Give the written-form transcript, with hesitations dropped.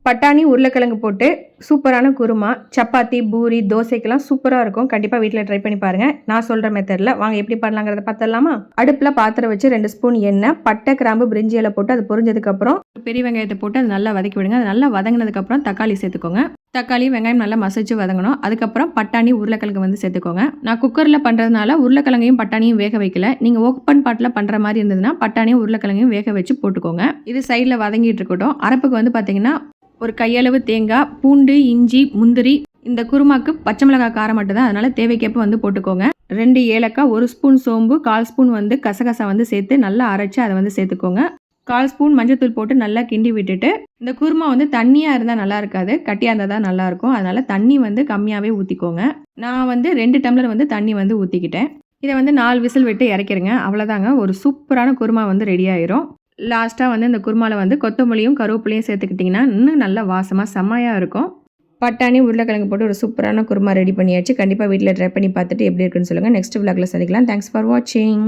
பட்டாணி உருளைக்கிழங்கு போட்டு சூப்பரான குருமா சப்பாத்தி பூரி தோசைக்கெல்லாம் சூப்பராக இருக்கும். கண்டிப்பாக வீட்டில் ட்ரை பண்ணி பாருங்கள். நான் சொல்கிற மெத்தடில் வாங்க எப்படி பண்ணலாங்கிறத பார்த்துடலாமா. அடுப்பில் பாத்திரம் வச்சு 2 ஸ்பூன் எண்ணெய், பட்டை கிராம்பு பிரிஞ்சி இலை போட்டு அது பொரிஞ்சதுக்கப்புறம் பெரிய வெங்காயத்தை போட்டு அது நல்லா வதக்கி விடுங்க. அது நல்லா வதங்கினதுக்கப்புறம் தக்காளி சேர்த்துக்கோங்க. தக்காளி வெங்காயம் நல்லா மசிச்சு வதங்கணும். அதுக்கப்புறம் பட்டாணி உருளைக்கிழங்கு வந்து சேர்த்துக்கோங்க. நான் குக்கரில் பண்ணுறதுனால உருளைக்கிழங்கையும் பட்டாணியும் வேக வைக்கல. நீங்கள் ஓப்பன் பாட்டில் பண்ணுற மாதிரி இருந்ததுன்னா பட்டாணியும் உருளைக்கிழங்கையும் வேக வச்சு போட்டுக்கோங்க. இது சைடில் வதங்கிட்டு இருக்கட்டும். அரப்புக்கு வந்து பார்த்தீங்கன்னா ஒரு கையளவு தேங்காய், பூண்டு, இஞ்சி, முந்திரி. இந்த குருமாக்கு பச்சை மிளகாய் காரம் மட்டும் தான், அதனால தேவைக்கேற்ப வந்து போட்டுக்கோங்க. 2 ஏலக்காய், 1 ஸ்பூன் சோம்பு, 1/4 ஸ்பூன் வந்து கசகசா வந்து சேர்த்து நல்லா அரைச்சி அதை வந்து சேர்த்துக்கோங்க. 1/4 ஸ்பூன் மஞ்சத்தூள் போட்டு நல்லா கிண்டி விட்டுட்டு, இந்த குருமா வந்து தண்ணியாக இருந்தால் நல்லா இருக்காது, கட்டியாக இருந்தால் தான் நல்லாயிருக்கும். அதனால தண்ணி வந்து கம்மியாகவே ஊற்றிக்கோங்க. நான் வந்து 2 டம்ளர் வந்து தண்ணி வந்து ஊற்றிக்கிட்டேன். இதை வந்து 4 விசில் விட்டு இறக்கிருங்க. அவ்வளோதாங்க, ஒரு சூப்பரான குருமா வந்து ரெடி ஆயிரும். லாஸ்ட்டாக வந்து இந்த குருமாவில் வந்து கொத்தமல்லியும் கருவேப்பிலையும் சேர்த்துக்கிட்டிங்கன்னா இன்னும் நல்லா வாசமாக செம்மையாக இருக்கும். பட்டாணி உருளைக்கிழங்கு போட்டு ஒரு சூப்பரான குருமா ரெடி பண்ணியாச்சு. கண்டிப்பாக வீட்டில் ட்ரை பண்ணி பார்த்துட்டு எப்படி இருக்குன்னு சொல்லுங்கள். நெக்ஸ்ட் விளாகில் சந்திக்கலாம். தேங்க்ஸ் ஃபார் வாட்சிங்.